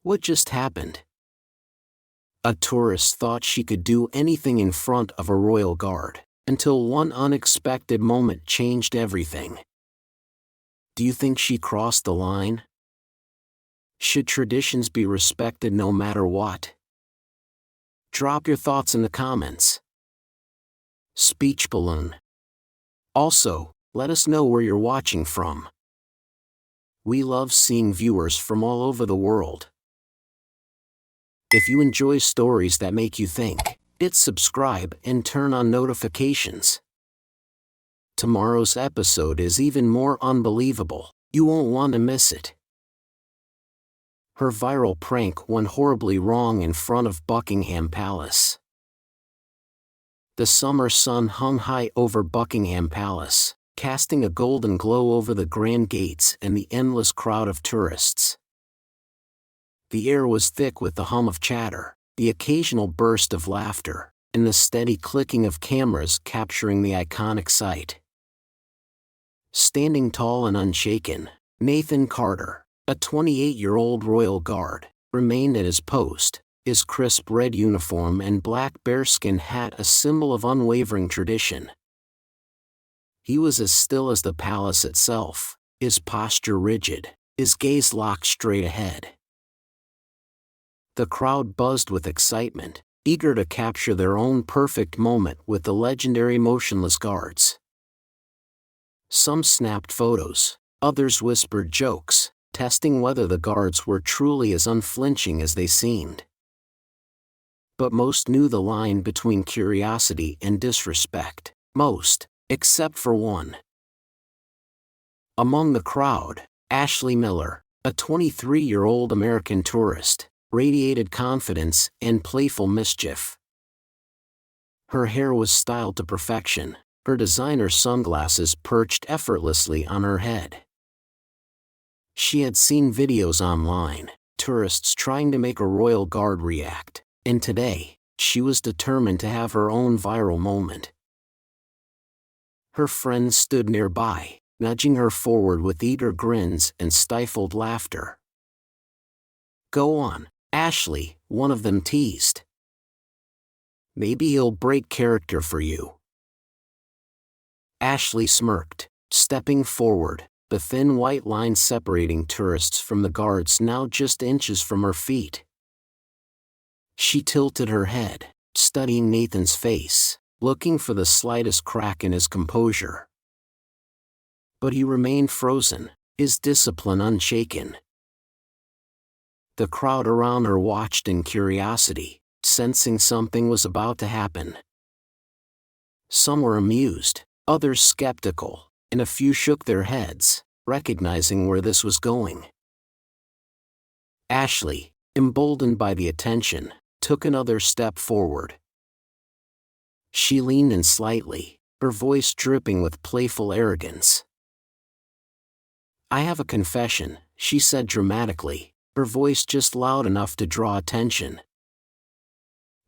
What just happened? A tourist thought she could do anything in front of a royal guard, until one unexpected moment changed everything. Do you think she crossed the line? Should traditions be respected no matter what? Drop your thoughts in the comments. Speech balloon. Also, let us know where you're watching from. We love seeing viewers from all over the world. If you enjoy stories that make you think, hit subscribe and turn on notifications. Tomorrow's episode is even more unbelievable. You won't want to miss it. Her viral prank went horribly wrong in front of Buckingham Palace. The summer sun hung high over Buckingham Palace, casting a golden glow over the grand gates and the endless crowd of tourists. The air was thick with the hum of chatter, the occasional burst of laughter, and the steady clicking of cameras capturing the iconic sight. Standing tall and unshaken, Nathan Carter, a 28-year-old royal guard, remained at his post, his crisp red uniform and black bearskin hat a symbol of unwavering tradition. He was as still as the palace itself, his posture rigid, his gaze locked straight ahead. The crowd buzzed with excitement, eager to capture their own perfect moment with the legendary motionless guards. Some snapped photos, others whispered jokes, testing whether the guards were truly as unflinching as they seemed. But most knew the line between curiosity and disrespect, most, except for one. Among the crowd, Ashley Miller, a 23-year-old American tourist, radiated confidence and playful mischief. Her hair was styled to perfection, her designer sunglasses perched effortlessly on her head. She had seen videos online, tourists trying to make a royal guard react, and today, she was determined to have her own viral moment. Her friends stood nearby, nudging her forward with eager grins and stifled laughter. "Go on, Ashley," one of them teased. "Maybe he'll break character for you." Ashley smirked, stepping forward, the thin white line separating tourists from the guards now just inches from her feet. She tilted her head, studying Nathan's face, looking for the slightest crack in his composure. But he remained frozen, his discipline unshaken. The crowd around her watched in curiosity, sensing something was about to happen. Some were amused, others skeptical, and a few shook their heads, recognizing where this was going. Ashley, emboldened by the attention, took another step forward. She leaned in slightly, her voice dripping with playful arrogance. "I have a confession," she said dramatically, her voice just loud enough to draw attention.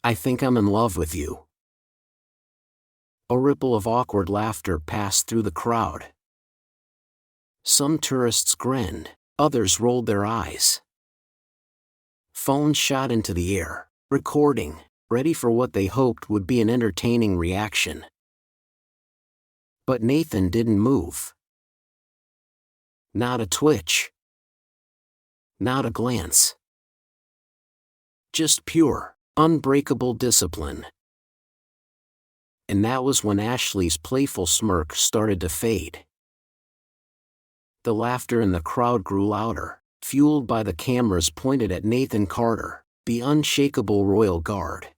"I think I'm in love with you." A ripple of awkward laughter passed through the crowd. Some tourists grinned, others rolled their eyes. Phones shot into the air, recording, ready for what they hoped would be an entertaining reaction. But Nathan didn't move. Not a twitch. Not a glance. Just pure, unbreakable discipline. And that was when Ashley's playful smirk started to fade. The laughter in the crowd grew louder, fueled by the cameras pointed at Nathan Carter, the unshakable royal guard.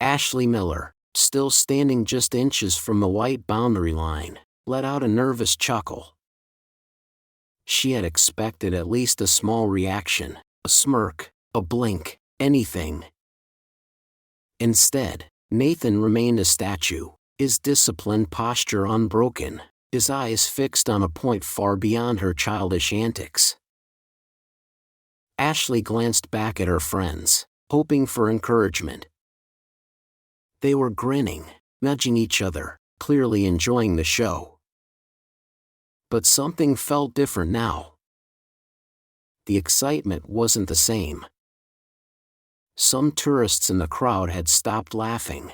Ashley Miller, still standing just inches from the white boundary line, let out a nervous chuckle. She had expected at least a small reaction, a smirk, a blink, anything. Instead, Nathan remained a statue, his disciplined posture unbroken, his eyes fixed on a point far beyond her childish antics. Ashley glanced back at her friends, hoping for encouragement. They were grinning, nudging each other, clearly enjoying the show. But something felt different now. the excitement wasn't the same. Some tourists in the crowd had stopped laughing.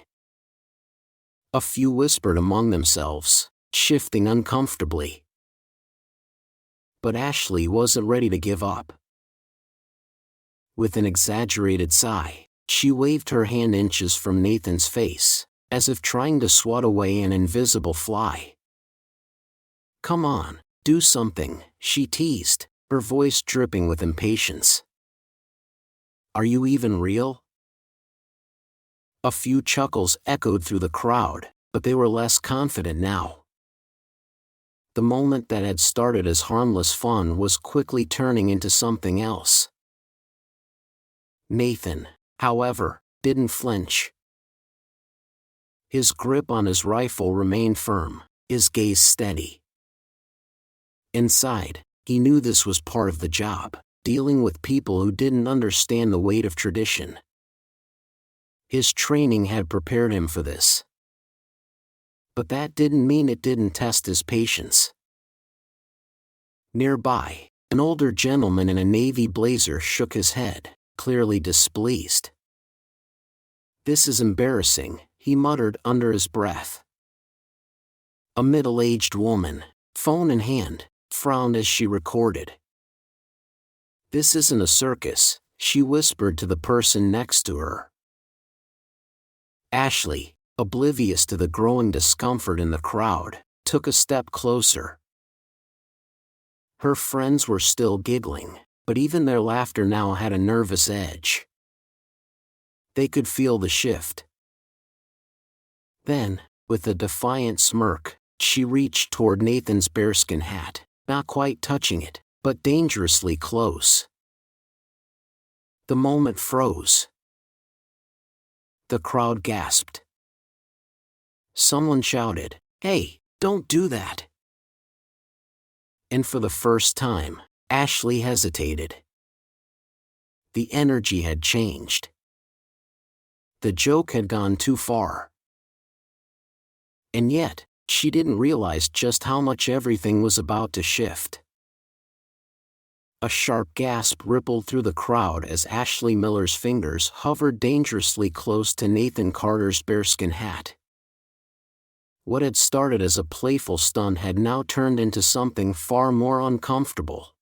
A few whispered among themselves, shifting uncomfortably. But Ashley wasn't ready to give up. With an exaggerated sigh, she waved her hand inches from Nathan's face, as if trying to swat away an invisible fly. "Come on, do something," she teased, her voice dripping with impatience. "Are you even real?" A few chuckles echoed through the crowd, but they were less confident now. The moment that had started as harmless fun was quickly turning into something else. Nathan, however, didn't flinch. His grip on his rifle remained firm, his gaze steady. Inside, he knew this was part of the job, dealing with people who didn't understand the weight of tradition. His training had prepared him for this. But that didn't mean it didn't test his patience. Nearby, an older gentleman in a navy blazer shook his head, clearly displeased. "This is embarrassing," he muttered under his breath. A middle-aged woman, phone in hand, frowned as she recorded. "This isn't a circus," she whispered to the person next to her. Ashley, oblivious to the growing discomfort in the crowd, took a step closer. Her friends were still giggling, but even their laughter now had a nervous edge. They could feel the shift. Then, with a defiant smirk, she reached toward Nathan's bearskin hat, not quite touching it, but dangerously close. The moment froze. The crowd gasped. Someone shouted, "Hey, don't do that!" And for the first time, Ashley hesitated. The energy had changed. The joke had gone too far. And yet, she didn't realize just how much everything was about to shift. A sharp gasp rippled through the crowd as Ashley Miller's fingers hovered dangerously close to Nathan Carter's bearskin hat. What had started as a playful stunt had now turned into something far more uncomfortable.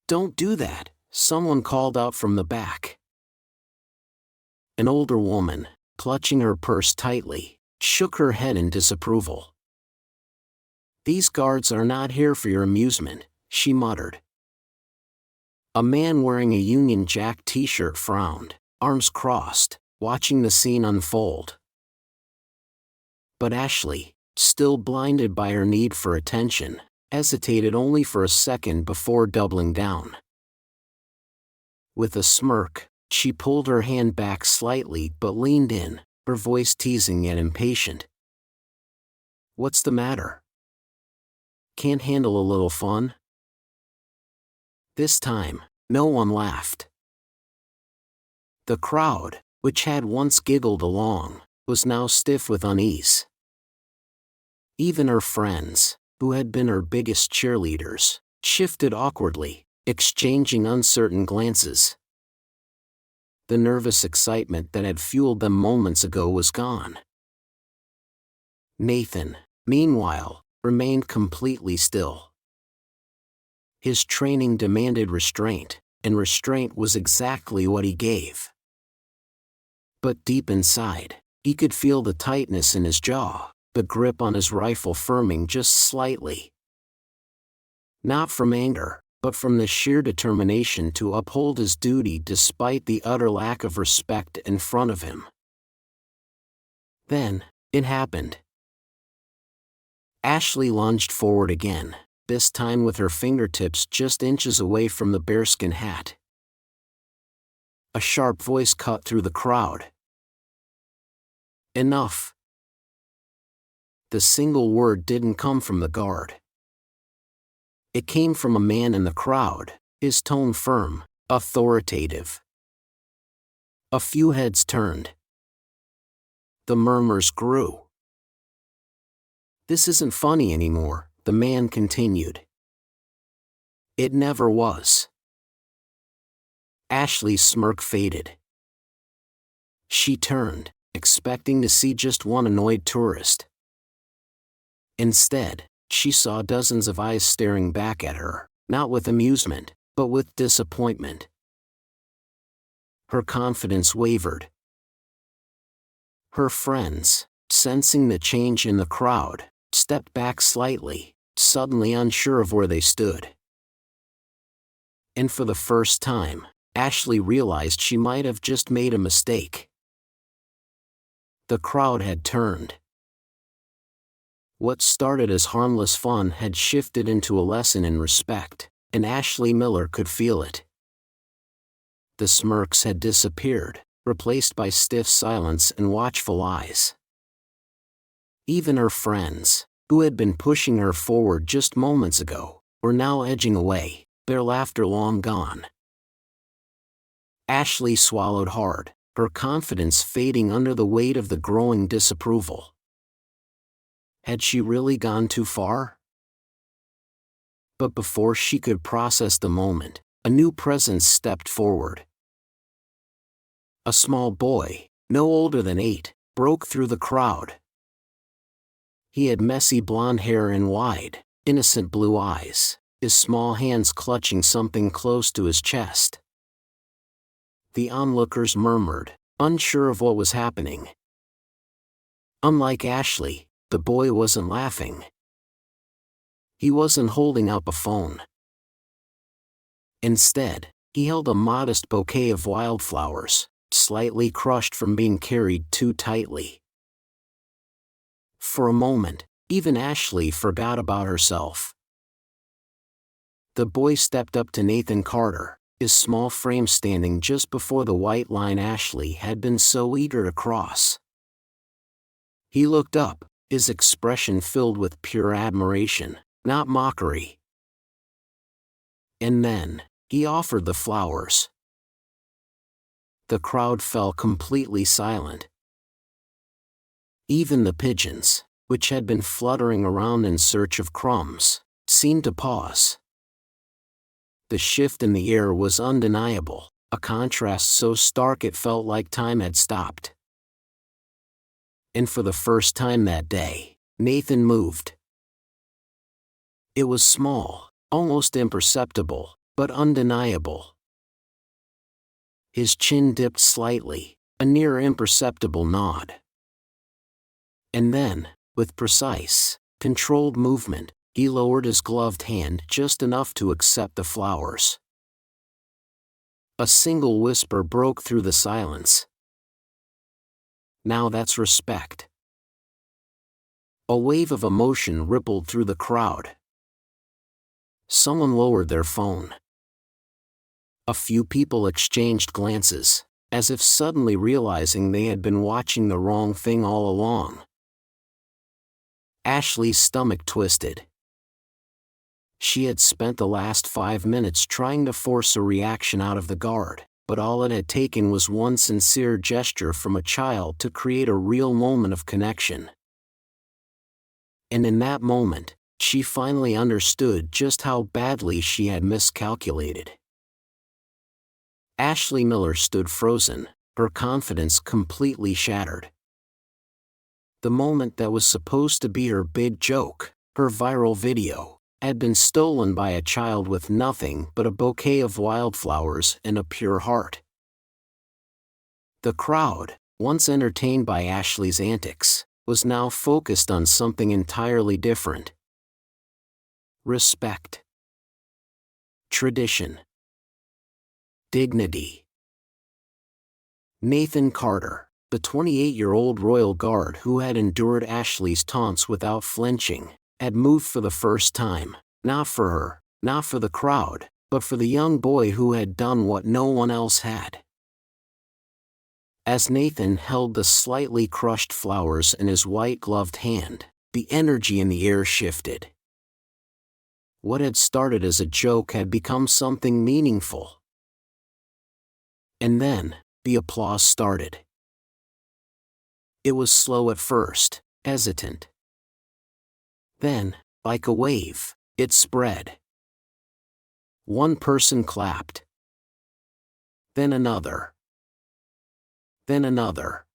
"Don't do that," someone called out from the back. An older woman, clutching her purse tightly, shook her head in disapproval. "These guards are not here for your amusement," she muttered. A man wearing a Union Jack t-shirt frowned, arms crossed, watching the scene unfold. But Ashley, still blinded by her need for attention, hesitated only for a second before doubling down. With a smirk, she pulled her hand back slightly but leaned in, her voice teasing yet impatient. "What's the matter? Can't handle a little fun?" This time, no one laughed. The crowd, which had once giggled along, was now stiff with unease. Even her friends, who had been her biggest cheerleaders, shifted awkwardly, exchanging uncertain glances. The nervous excitement that had fueled them moments ago was gone. Nathan, meanwhile, remained completely still. His training demanded restraint, and restraint was exactly what he gave. But deep inside, he could feel the tightness in his jaw, the grip on his rifle firming just slightly. Not from anger, but from the sheer determination to uphold his duty despite the utter lack of respect in front of him. Then, it happened. Ashley lunged forward again, this time with her fingertips just inches away from the bearskin hat. A sharp voice cut through the crowd. "Enough." The single word didn't come from the guard. It came from a man in the crowd, his tone firm, authoritative. A few heads turned. The murmurs grew. "This isn't funny anymore," the man continued. It never was. Ashley's smirk faded. She turned, expecting to see just one annoyed tourist. Instead, she saw dozens of eyes staring back at her, not with amusement, but with disappointment. Her confidence wavered. Her friends, sensing the change in the crowd, stepped back slightly, suddenly unsure of where they stood. And for the first time, Ashley realized she might have just made a mistake. The crowd had turned. What started as harmless fun had shifted into a lesson in respect, and Ashley Miller could feel it. The smirks had disappeared, replaced by stiff silence and watchful eyes. Even her friends, who had been pushing her forward just moments ago, were now edging away, their laughter long gone. Ashley swallowed hard, her confidence fading under the weight of the growing disapproval. Had she really gone too far? But before she could process the moment, a new presence stepped forward. A small boy, no older than 8, broke through the crowd. He had messy blonde hair and wide, innocent blue eyes, his small hands clutching something close to his chest. The onlookers murmured, unsure of what was happening. Unlike Ashley, the boy wasn't laughing. He wasn't holding up a phone. Instead, he held a modest bouquet of wildflowers, slightly crushed from being carried too tightly. For a moment, even Ashley forgot about herself. The boy stepped up to Nathan Carter, his small frame standing just before the white line Ashley had been so eager to cross. He looked up, his expression filled with pure admiration, not mockery. And then, he offered the flowers. The crowd fell completely silent. Even the pigeons, which had been fluttering around in search of crumbs, seemed to pause. The shift in the air was undeniable, a contrast so stark it felt like time had stopped. And for the first time that day, Nathan moved. It was small, almost imperceptible, but undeniable. His chin dipped slightly, a near imperceptible nod. And then, with precise, controlled movement, he lowered his gloved hand just enough to accept the flowers. A single whisper broke through the silence. Now that's respect. A wave of emotion rippled through the crowd. Someone lowered their phone. A few people exchanged glances, as if suddenly realizing they had been watching the wrong thing all along. Ashley's stomach twisted. She had spent the last 5 minutes trying to force a reaction out of the guard, but all it had taken was one sincere gesture from a child to create a real moment of connection. And in that moment, she finally understood just how badly she had miscalculated. Ashley Miller stood frozen, her confidence completely shattered. The moment that was supposed to be her big joke, her viral video, had been stolen by a child with nothing but a bouquet of wildflowers and a pure heart. The crowd, once entertained by Ashley's antics, was now focused on something entirely different. Respect. Tradition. Dignity. Nathan Carter, the 28-year-old royal guard who had endured Ashley's taunts without flinching, had moved for the first time, not for her, not for the crowd, but for the young boy who had done what no one else had. As Nathan held the slightly crushed flowers in his white-gloved hand, the energy in the air shifted. What had started as a joke had become something meaningful. And then, the applause started. It was slow at first, hesitant. Then, like a wave, it spread. One person clapped. Then another. Then another.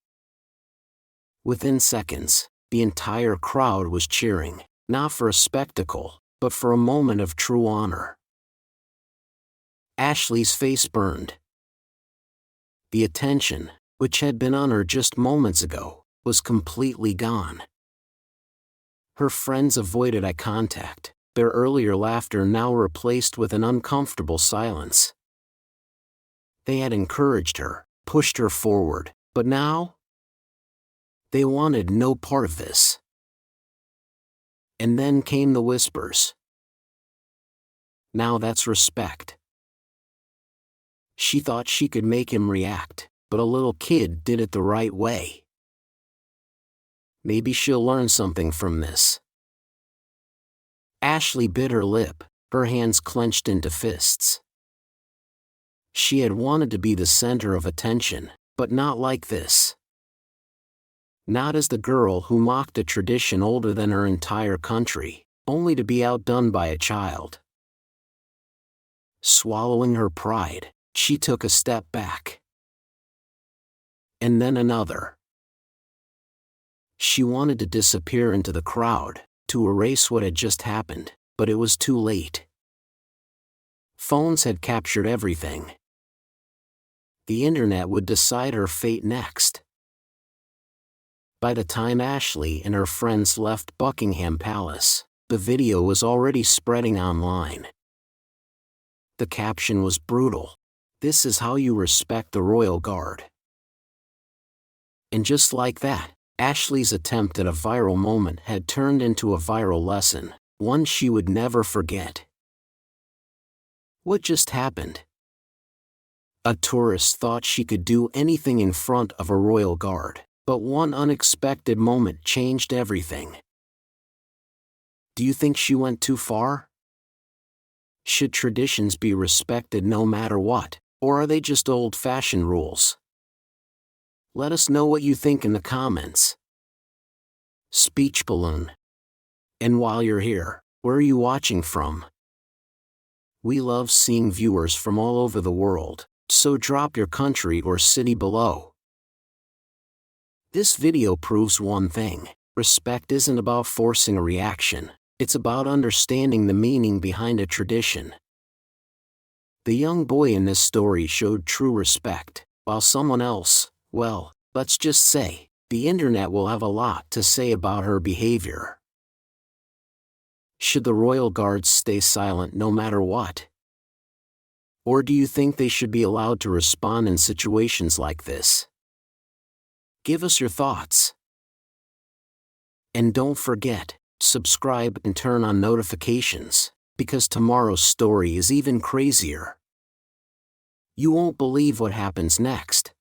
Within seconds, the entire crowd was cheering, not for a spectacle, but for a moment of true honor. Ashley's face burned. The attention, which had been on her just moments ago, was completely gone. Her friends avoided eye contact, their earlier laughter now replaced with an uncomfortable silence. They had encouraged her, pushed her forward, but now? They wanted no part of this. And then came the whispers. Now that's respect. She thought she could make him react, but a little kid did it the right way. Maybe she'll learn something from this. Ashley bit her lip, her hands clenched into fists. She had wanted to be the center of attention, but not like this. Not as the girl who mocked a tradition older than her entire country, only to be outdone by a child. Swallowing her pride, she took a step back. And then another. She wanted to disappear into the crowd, to erase what had just happened, but it was too late. Phones had captured everything. The internet would decide her fate next. By the time Ashley and her friends left Buckingham Palace, the video was already spreading online. The caption was brutal. "This is how you respect the Royal Guard." And just like that, Ashley's attempt at a viral moment had turned into a viral lesson, one she would never forget. What just happened? A tourist thought she could do anything in front of a royal guard, but one unexpected moment changed everything. Do you think she went too far? Should traditions be respected no matter what, or are they just old-fashioned rules? Let us know what you think in the comments. Speech balloon. And while you're here, where are you watching from? We love seeing viewers from all over the world, so drop your country or city below. This video proves one thing: respect isn't about forcing a reaction, it's about understanding the meaning behind a tradition. The young boy in this story showed true respect, while someone else, well, let's just say, the internet will have a lot to say about her behavior. Should the royal guards stay silent no matter what? Or do you think they should be allowed to respond in situations like this? Give us your thoughts. And don't forget, subscribe and turn on notifications, because tomorrow's story is even crazier. You won't believe what happens next.